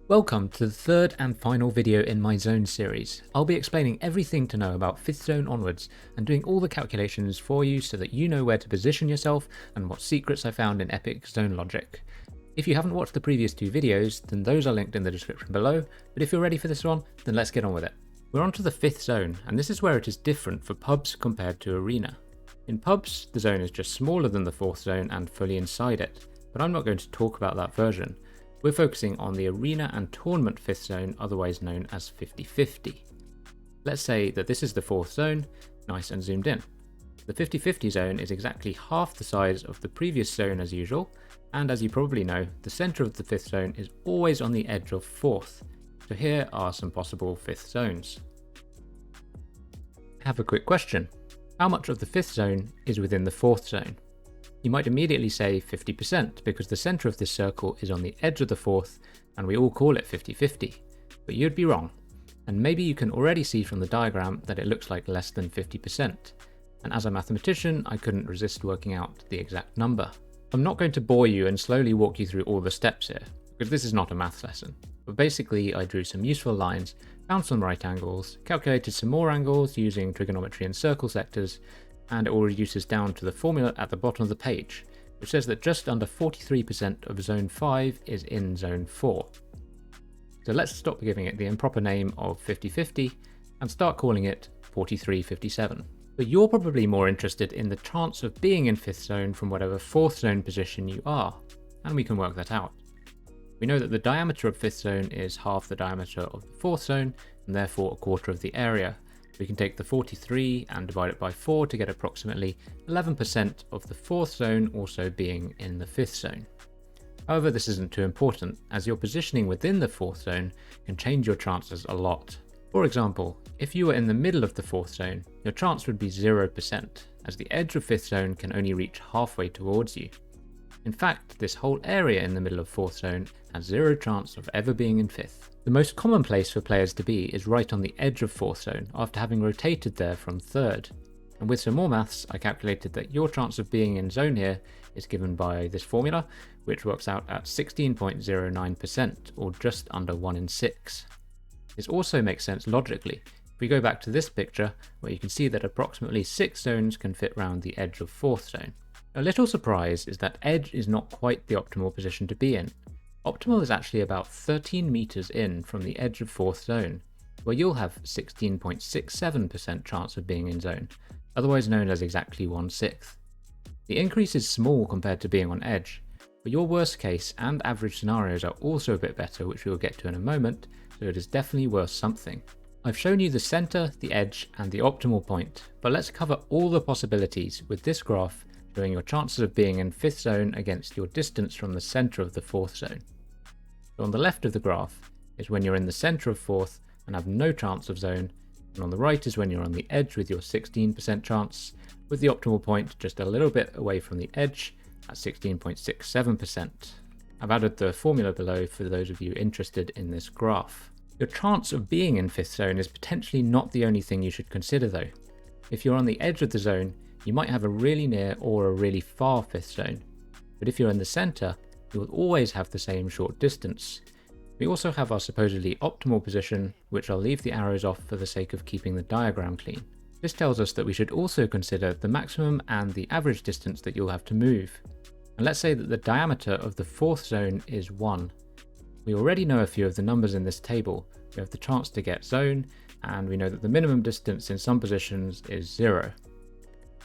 Welcome to the third and final video in my zone series. I'll be explaining everything to know about 5th zone onwards and doing all the calculations for you so that you know where to position yourself and what secrets I found in Epic zone logic. If you haven't watched the previous two videos, then those are linked in the description below, but if you're ready for this one, then let's get on with it. We're on to the 5th zone, and this is where it is different for pubs compared to arena. In pubs, the zone is just smaller than the 4th zone and fully inside it, but I'm not going to talk about that version. We're focusing on the arena and tournament 5th zone, otherwise known as 50-50. Let's say that this is the 4th zone, nice and zoomed in. The 50-50 zone is exactly half the size of the previous zone as usual, and as you probably know, the centre of the 5th zone is always on the edge of 4th. So here are some possible 5th zones. I have a quick question. How much of the 5th zone is within the 4th zone? You might immediately say 50% because the centre of this circle is on the edge of the 4th and we all call it 50-50, but you'd be wrong. And maybe you can already see from the diagram that it looks like less than 50%. And as a mathematician, I couldn't resist working out the exact number. I'm not going to bore you and slowly walk you through all the steps here, because this is not a maths lesson. But basically I drew some useful lines, found some right angles, calculated some more angles using trigonometry and circle sectors, and it all reduces down to the formula at the bottom of the page, which says that just under 43% of zone 5 is in zone 4. So let's stop giving it the improper name of 50-50 and start calling it 43-57. But you're probably more interested in the chance of being in 5th zone from whatever 4th zone position you are, and we can work that out. We know that the diameter of 5th zone is half the diameter of the 4th zone, and therefore a quarter of the area. We can take the 43 and divide it by 4 to get approximately 11% of the 4th zone also being in the 5th zone. However, this isn't too important, as your positioning within the 4th zone can change your chances a lot. For example, if you were in the middle of the 4th zone, your chance would be 0%, as the edge of 5th zone can only reach halfway towards you. In fact, this whole area in the middle of 4th zone has zero chance of ever being in 5th. The most common place for players to be is right on the edge of 4th zone after having rotated there from 3rd. And with some more maths, I calculated that your chance of being in zone here is given by this formula, which works out at 16.09%, or just under 1 in 6. This also makes sense logically. If we go back to this picture, where you can see that approximately 6 zones can fit round the edge of 4th zone. A little surprise is that edge is not quite the optimal position to be in. Optimal is actually about 13 meters in from the edge of 4th zone, where you'll have 16.67% chance of being in zone, otherwise known as exactly 1/6. The increase is small compared to being on edge, but your worst case and average scenarios are also a bit better, which we'll get to in a moment, so it is definitely worth something. I've shown you the center, the edge, and the optimal point, but let's cover all the possibilities with this graph showing your chances of being in 5th zone against your distance from the center of the 4th zone. So on the left of the graph is when you're in the center of 4th and have no chance of zone, and on the right is when you're on the edge with your 16% chance, with the optimal point just a little bit away from the edge at 16.67%. I've added the formula below for those of you interested in this graph. Your chance of being in 5th zone is potentially not the only thing you should consider though. If you're on the edge of the zone, you might have a really near or a really far 5th zone, but if you're in the center, you will always have the same short distance. We also have our supposedly optimal position, which I'll leave the arrows off for the sake of keeping the diagram clean. This tells us that we should also consider the maximum and the average distance that you'll have to move. And let's say that the diameter of the 4th zone is 1. We already know a few of the numbers in this table. We have the chance to get zone, and we know that the minimum distance in some positions is 0.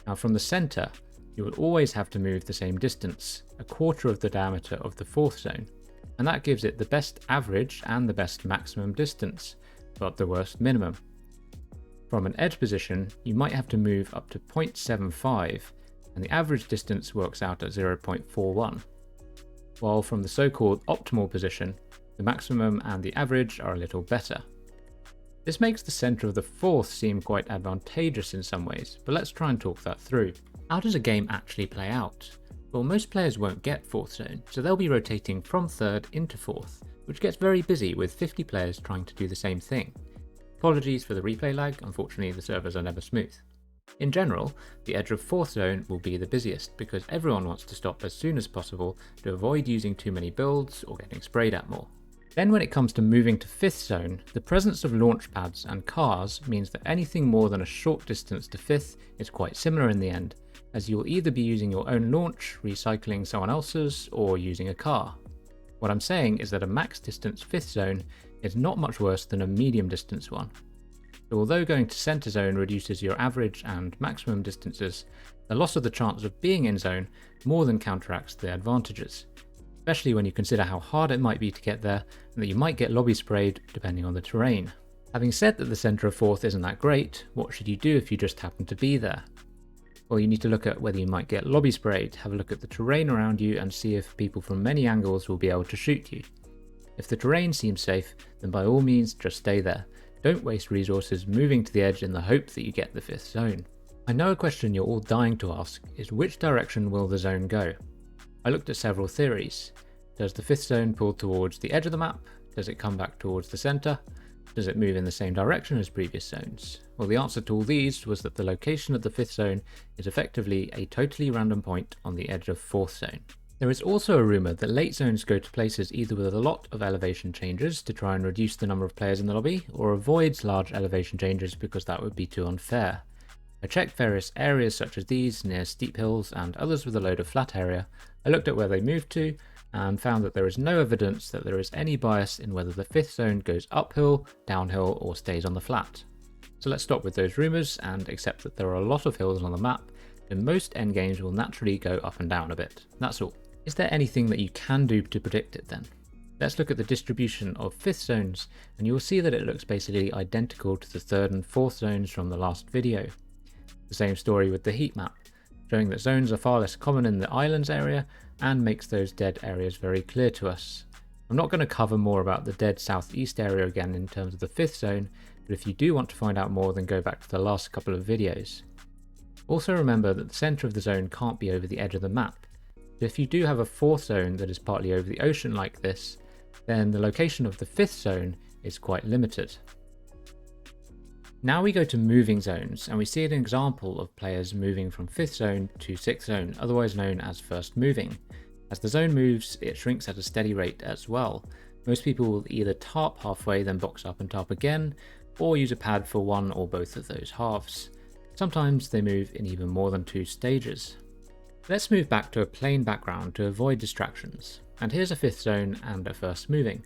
Now from the center, you will always have to move the same distance, a quarter of the diameter of the 4th zone, and that gives it the best average and the best maximum distance, but the worst minimum. From an edge position, you might have to move up to 0.75, and the average distance works out at 0.41. While from the so-called optimal position, the maximum and the average are a little better. This makes the center of the 4th seem quite advantageous in some ways, but let's try and talk that through. How does a game actually play out? Well, most players won't get 4th zone, so they'll be rotating from 3rd into 4th, which gets very busy with 50 players trying to do the same thing. Apologies for the replay lag, unfortunately the servers are never smooth. In general, the edge of 4th zone will be the busiest because everyone wants to stop as soon as possible to avoid using too many builds or getting sprayed at more. Then when it comes to moving to 5th zone, the presence of launch pads and cars means that anything more than a short distance to 5th is quite similar in the end, as you'll either be using your own launch, recycling someone else's, or using a car. What I'm saying is that a max distance 5th zone is not much worse than a medium distance one. So although going to center zone reduces your average and maximum distances, the loss of the chance of being in zone more than counteracts the advantages, especially when you consider how hard it might be to get there and that you might get lobby sprayed depending on the terrain. Having said that the center of 4th isn't that great, what should you do if you just happen to be there? Well, you need to look at whether you might get lobby sprayed, have a look at the terrain around you and see if people from many angles will be able to shoot you. If the terrain seems safe, then by all means just stay there. Don't waste resources moving to the edge in the hope that you get the 5th zone. I know a question you're all dying to ask is which direction will the zone go? I looked at several theories. Does the 5th zone pull towards the edge of the map? Does it come back towards the center? Does it move in the same direction as previous zones? Well, the answer to all these was that the location of the 5th zone is effectively a totally random point on the edge of 4th zone. There is also a rumour that late zones go to places either with a lot of elevation changes to try and reduce the number of players in the lobby, or avoids large elevation changes because that would be too unfair. I checked various areas such as these near steep hills and others with a load of flat area. I looked at where they moved to and found that there is no evidence that there is any bias in whether the 5th zone goes uphill, downhill or stays on the flat. So let's stop with those rumours and accept that there are a lot of hills on the map, and most endgames will naturally go up and down a bit. That's all. Is there anything that you can do to predict it then? Let's look at the distribution of 5th zones and you'll see that it looks basically identical to the 3rd and 4th zones from the last video. The same story with the heat map, showing that zones are far less common in the islands area and makes those dead areas very clear to us. I'm not going to cover more about the dead southeast area again in terms of the 5th zone, but if you do want to find out more then go back to the last couple of videos. Also remember that the centre of the zone can't be over the edge of the map. So if you do have a 4th zone that is partly over the ocean like this, then the location of the 5th zone is quite limited. Now we go to moving zones and we see an example of players moving from 5th zone to 6th zone, otherwise known as first moving. As the zone moves, it shrinks at a steady rate as well. Most people will either tarp halfway then box up and tarp again, or use a pad for one or both of those halves. Sometimes they move in even more than 2 stages. Let's move back to a plain background to avoid distractions, and here's a 5th zone and a first moving.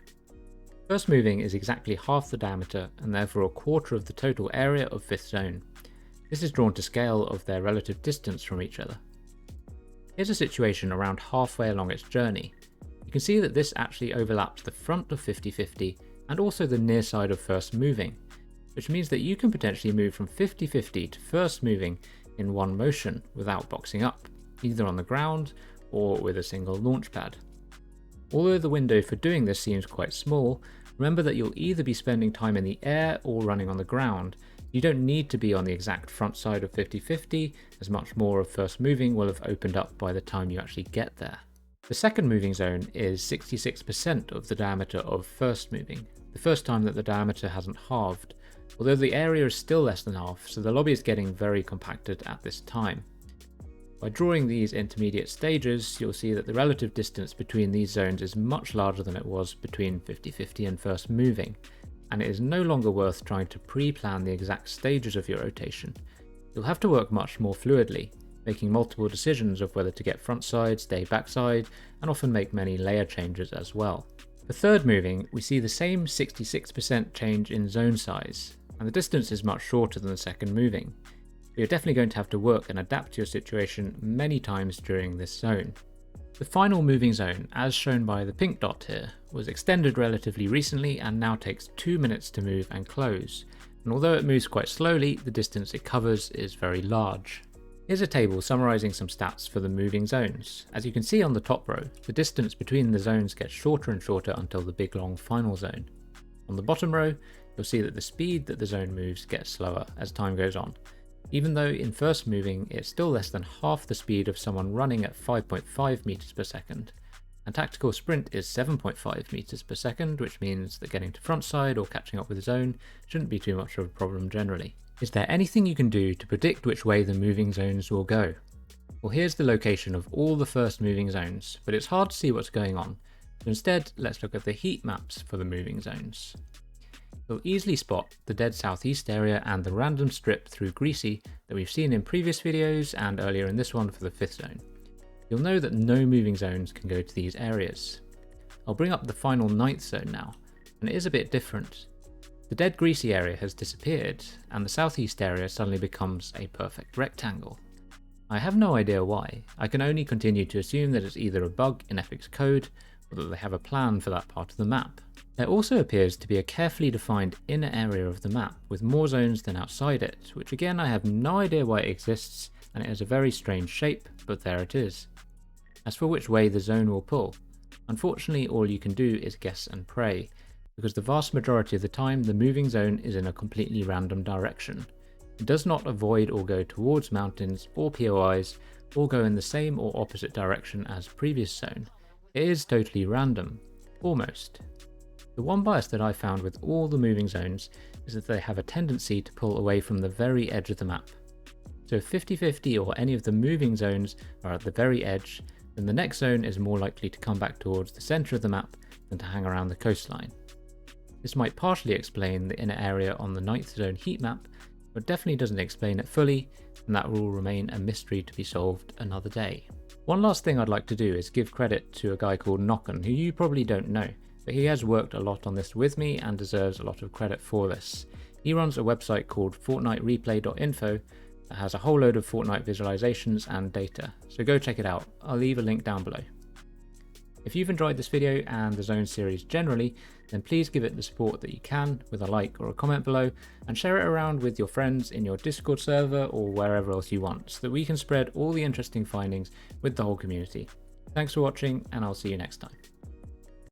First moving is exactly half the diameter and therefore a quarter of the total area of 5th zone. This is drawn to scale of their relative distance from each other. Here's a situation around halfway along its journey. You can see that this actually overlaps the front of 50-50 and also the near side of first moving, which means that you can potentially move from 50-50 to first moving in one motion without boxing up, either on the ground or with a single launch pad. Although the window for doing this seems quite small, remember that you'll either be spending time in the air or running on the ground. You don't need to be on the exact front side of 50-50, as much more of first moving will have opened up by the time you actually get there. The second moving zone is 66% of the diameter of first moving, the first time that the diameter hasn't halved, although the area is still less than half, so the lobby is getting very compacted at this time. By drawing these intermediate stages, you'll see that the relative distance between these zones is much larger than it was between 50-50 and first moving, and it is no longer worth trying to pre-plan the exact stages of your rotation. You'll have to work much more fluidly, making multiple decisions of whether to get frontside, stay backside, and often make many layer changes as well. For third moving, we see the same 66% change in zone size, and the distance is much shorter than the second moving. You're definitely going to have to work and adapt to your situation many times during this zone. The final moving zone, as shown by the pink dot here, was extended relatively recently and now takes 2 minutes to move and close, and although it moves quite slowly, the distance it covers is very large. Here's a table summarising some stats for the moving zones. As you can see on the top row, the distance between the zones gets shorter and shorter until the big long final zone. On the bottom row, you'll see that the speed that the zone moves gets slower as time goes on, even though in first moving it's still less than half the speed of someone running at 5.5 meters per second, and tactical sprint is 7.5 meters per second, which means that getting to frontside or catching up with the zone shouldn't be too much of a problem generally. Is there anything you can do to predict which way the moving zones will go? Well, here's the location of all the first moving zones, but it's hard to see what's going on, So instead, let's look at the heat maps for the moving zones. You'll easily spot the dead southeast area and the random strip through Greasy that we've seen in previous videos and earlier in this one for the 5th zone. You'll know that no moving zones can go to these areas. I'll bring up the final 9th zone now, and it is a bit different. The dead Greasy area has disappeared, and the southeast area suddenly becomes a perfect rectangle. I have no idea why. I can only continue to assume that it's either a bug in Epic's code, or that they have a plan for that part of the map. There also appears to be a carefully defined inner area of the map with more zones than outside it, which again I have no idea why it exists, and it has a very strange shape, but there it is. As for which way the zone will pull, unfortunately all you can do is guess and pray, because the vast majority of the time the moving zone is in a completely random direction. It does not avoid or go towards mountains or POIs, or go in the same or opposite direction as previous zone. It is totally random. Almost. The one bias that I found with all the moving zones is that they have a tendency to pull away from the very edge of the map. So if 50-50 or any of the moving zones are at the very edge, then the next zone is more likely to come back towards the centre of the map than to hang around the coastline. This might partially explain the inner area on the 9th zone heat map, but definitely doesn't explain it fully, and that will remain a mystery to be solved another day. One last thing I'd like to do is give credit to a guy called Nocken, who you probably don't know, but he has worked a lot on this with me and deserves a lot of credit for this. He runs a website called fortnitereplay.info that has a whole load of Fortnite visualizations and data, so go check it out. I'll leave a link down below. If you've enjoyed this video and the Zone series generally, then please give it the support that you can with a like or a comment below, and share it around with your friends in your Discord server or wherever else you want, so that we can spread all the interesting findings with the whole community. Thanks for watching, and I'll see you next time.